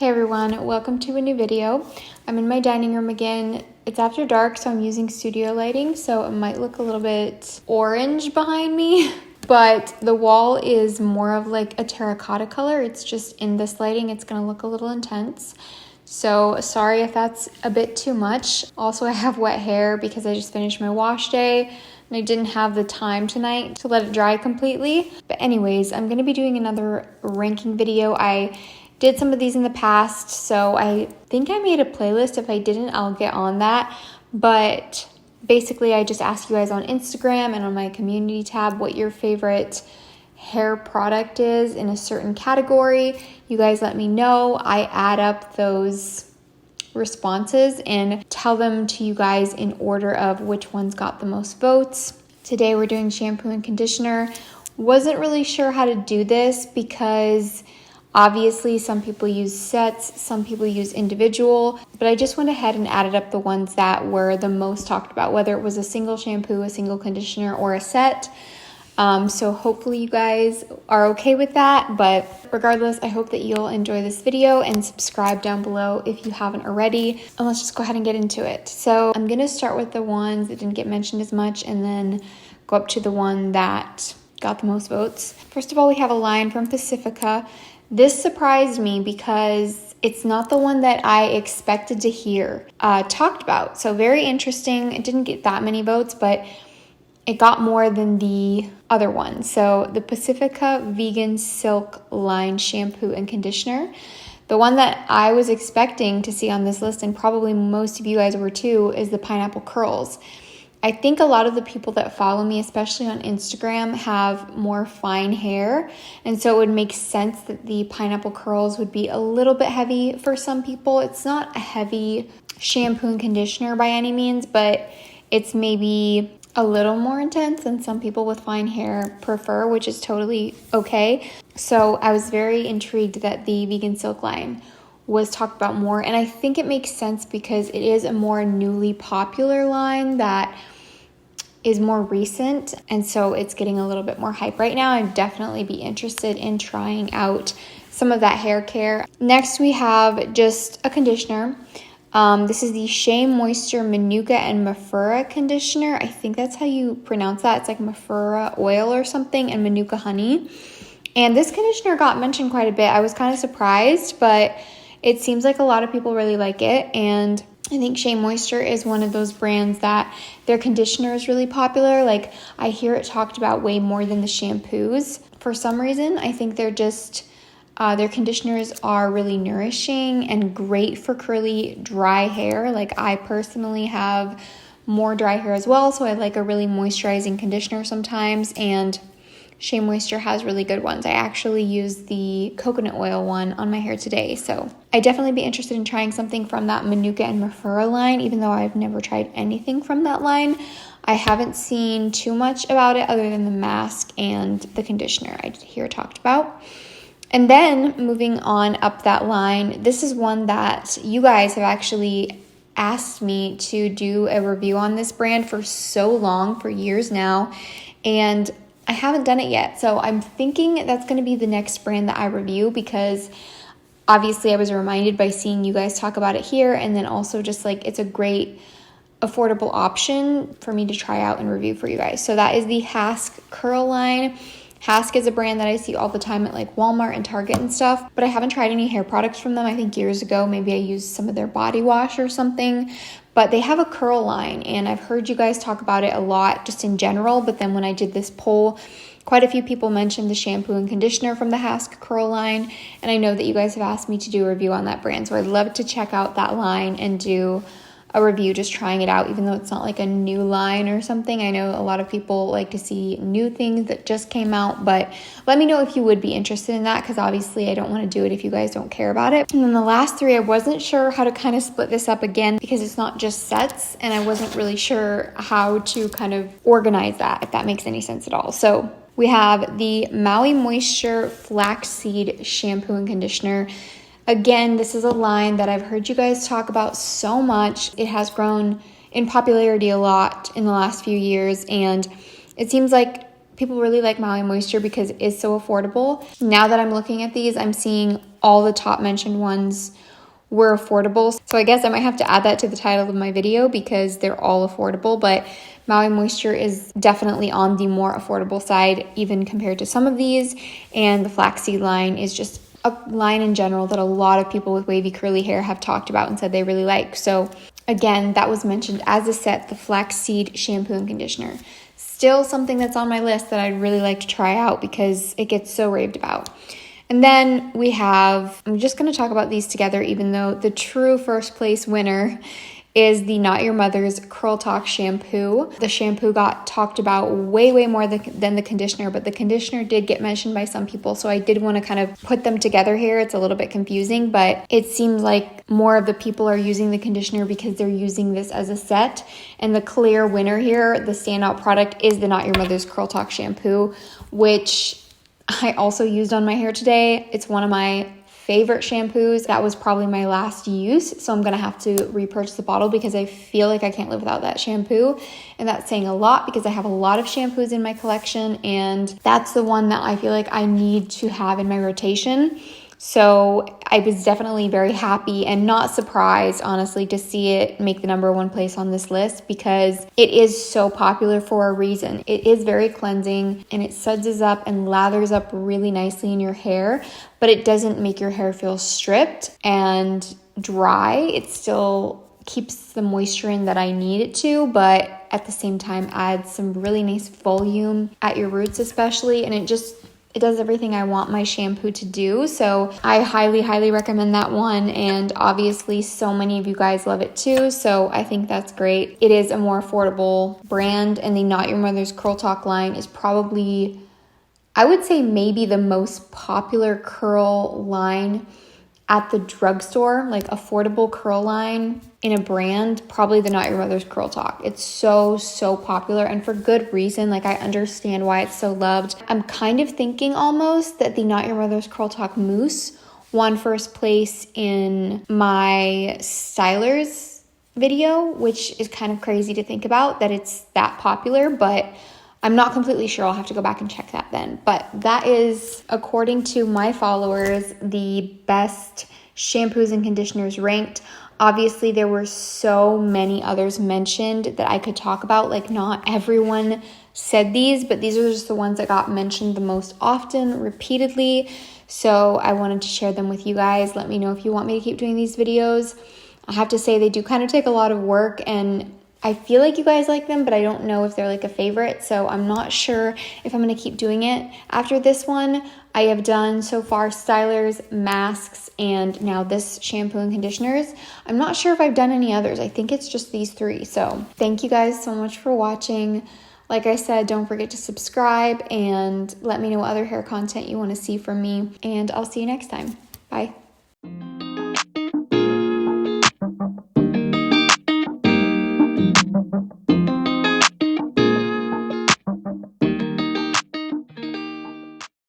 Hey everyone, welcome to a new video. I'm in my dining room again. It's after dark, so I'm using studio lighting, so it might look a little bit orange behind me, but the wall is more of like a terracotta color. It's just in this lighting, it's gonna look a little intense. So sorry if that's a bit too much. Also, I have wet hair because I just finished my wash day and I didn't have the time tonight to let it dry completely. But anyways, I'm gonna be doing another ranking video. I did some of these in the past, so I think I made a playlist. If I didn't, I'll get on that. But basically, I just asked you guys on Instagram and on my community tab what your favorite hair product is in a certain category. You guys let me know. I add up those responses and tell them to you guys in order of which ones got the most votes. Today we're doing shampoo and conditioner. Wasn't really sure how to do this because obviously some people use sets, some people use individual, but I just went ahead and added up the ones that were the most talked about, whether it was a single shampoo, a single conditioner, or a set. So hopefully you guys are okay with that, but regardless, I hope that you'll enjoy this video and subscribe down below if you haven't already. And let's just go ahead and get into it. So I'm gonna start with the ones that didn't get mentioned as much and then go up to the one that got the most votes. First of all, we have a line from Pacifica. This surprised me because it's not the one that I expected to hear talked about. So very interesting. It didn't get that many votes, but it got more than the other one. So the Pacifica Vegan Silk Line Shampoo and Conditioner. The one that I was expecting to see on this list, and probably most of you guys were too, is the Pineapple Curls. I think a lot of the people that follow me, especially on Instagram, have more fine hair. And so it would make sense that the Pineapple Curls would be a little bit heavy for some people. It's not a heavy shampoo and conditioner by any means, but it's maybe a little more intense than some people with fine hair prefer, which is totally okay. So I was very intrigued that the Vegan Silk line was talked about more. And I think it makes sense because it is a more newly popular line that is more recent. And so it's getting a little bit more hype right now. I'd definitely be interested in trying out some of that hair care. Next, we have just a conditioner. This is the Maui Moisture Manuka and Mafura conditioner. I think that's how you pronounce that. It's like Mafura oil or something and Manuka honey. And this conditioner got mentioned quite a bit. I was kind of surprised, but it seems like a lot of people really like it. And I think Maui Moisture is one of those brands that their conditioner is really popular. Like I hear it talked about way more than the shampoos. For some reason, I think they're just their conditioners are really nourishing and great for curly, dry hair. Like I personally have more dry hair as well, so I like a really moisturizing conditioner sometimes, and Maui Moisture has really good ones. I actually use the coconut oil one on my hair today, so I'd definitely be interested in trying something from that Manuka and Mafura line, even though I've never tried anything from that line. I haven't seen too much about it other than the mask and the conditioner I hear talked about. And then moving on up that line, this is one that you guys have actually asked me to do a review on this brand for so long, for years now, and I haven't done it yet. So I'm thinking that's going to be the next brand that I review because obviously I was reminded by seeing you guys talk about it here, and then also just like it's a great affordable option for me to try out and review for you guys. So that is the Hask Curl line. Hask is a brand that I see all the time at like Walmart and Target and stuff, but I haven't tried any hair products from them. I think years ago, maybe I used some of their body wash or something, but they have a curl line and I've heard you guys talk about it a lot just in general. But then when I did this poll, quite a few people mentioned the shampoo and conditioner from the Hask curl line. And I know that you guys have asked me to do a review on that brand. So I'd love to check out that line and do a review just trying it out, even though it's not like a new line or something. I know a lot of people like to see new things that just came out, but let me know if you would be interested in that because obviously I don't want to do it if you guys don't care about it. And then the last three, I wasn't sure how to kind of split this up again because it's not just sets and I wasn't really sure how to kind of organize that, if that makes any sense at all. So we have the Maui Moisture Flaxseed Shampoo and Conditioner. Again, this is a line that I've heard you guys talk about so much. It has grown in popularity a lot in the last few years, and it seems like people really like Maui Moisture because it is so affordable. Now that I'm looking at these, I'm seeing all the top mentioned ones were affordable. So I guess I might have to add that to the title of my video because they're all affordable, but Maui Moisture is definitely on the more affordable side, even compared to some of these. And the flaxseed line is just a line in general that a lot of people with wavy curly hair have talked about and said they really like. So again, that was mentioned as a set, the flaxseed shampoo and conditioner. Still something that's on my list that I'd really like to try out because it gets so raved about. And then we have, I'm just going to talk about these together, even though the true first place winner is the Not Your Mother's Curl Talk shampoo. The shampoo got talked about way more than the conditioner, but the conditioner did get mentioned by some people, so I did want to kind of put them together here. It's a little bit confusing, but it seems like more of the people are using the conditioner because they're using this as a set. And the clear winner here, the standout product, is the Not Your Mother's Curl Talk shampoo, which I also used on my hair today. It's one of my favorite shampoos. That was probably my last use, so I'm gonna have to repurchase the bottle because I feel like I can't live without that shampoo. And that's saying a lot because I have a lot of shampoos in my collection, and that's the one that I feel like I need to have in my rotation. So I was definitely very happy and not surprised, honestly, to see it make the #1 place on this list because it is so popular for a reason. It is very cleansing and it sudses up and lathers up really nicely in your hair, but it doesn't make your hair feel stripped and dry. It still keeps the moisture in that I need it to, but at the same time adds some really nice volume at your roots especially, and it does everything I want my shampoo to do. So I highly recommend that one. And obviously so many of you guys love it too. So I think that's great. It is a more affordable brand, and the Not Your Mother's Curl Talk line is probably, I would say, maybe the most popular curl line at the drugstore, like affordable curl line in a brand, probably the Not Your Mother's Curl Talk. It's so popular, and for good reason. Like, I understand why it's so loved. I'm kind of thinking almost that the Not Your Mother's Curl Talk Mousse won first place in my stylers video, which is kind of crazy to think about that it's that popular, but I'm not completely sure. I'll have to go back and check that then. But that is, according to my followers, the best shampoos and conditioners ranked. Obviously, there were so many others mentioned that I could talk about. Like, not everyone said these, but these are just the ones that got mentioned the most often, repeatedly. So I wanted to share them with you guys. Let me know if you want me to keep doing these videos. I have to say they do kind of take a lot of work, and I feel like you guys like them, but I don't know if they're like a favorite, so I'm not sure if I'm going to keep doing it. After this one, I have done so far stylers, masks, and now this shampoo and conditioners. I'm not sure if I've done any others. I think it's just these 3. So thank you guys so much for watching. Like I said, don't forget to subscribe and let me know what other hair content you want to see from me, and I'll see you next time. Bye.